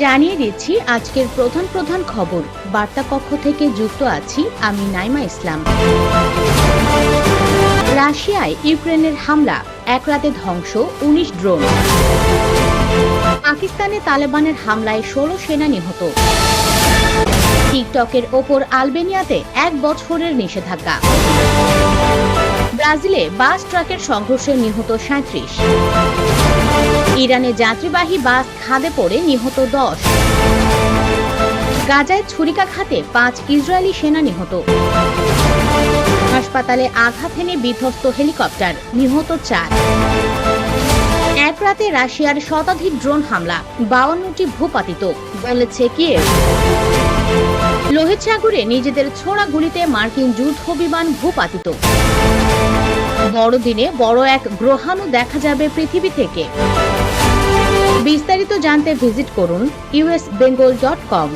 জানিয়ে দিচ্ছি আজকের প্রধান খবর। বার্তা কক্ষ থেকে যুক্ত আছি আমি নাইমা ইসলাম। রাশিয়ায় ইউক্রেনের হামলা, এক রাতে ধ্বংস ১৯ ড্রোন। পাকিস্তানে তালেবানের হামলায় ১৬ সেনা নিহত। টিকটকের ওপর আলবেনিয়াতে ১ বছরের নিষেধাজ্ঞা। ব্রাজিলে বাস ট্রাকের সংঘর্ষে নিহত ৩৭। ইরানে যাত্রীবাহী বাস খাদে পড়ে নিহত ১০। গাজায় ছুরিকাঘাতে ৫ ইসরায়েলি সেনা নিহত। হাসপাতালে আঘাত হেনে বিধ্বস্ত হেলিকপ্টার, নিহত ৪। এক রাতে রাশিয়ার শতাধিক ড্রোন হামলা, ৫২টি ভূপাতিত, বলেছে কিয়েভ। লোহিত সাগরে নিজেদের ছোড়া গুলিতে মার্কিন যুদ্ধ বিমান ভূপাতিত। বড়দিনে বড় এক গ্রহাণু দেখা যাবে পৃথিবী থেকে। বিস্তারিত জানতে ভিজিট করুন usbengal.com।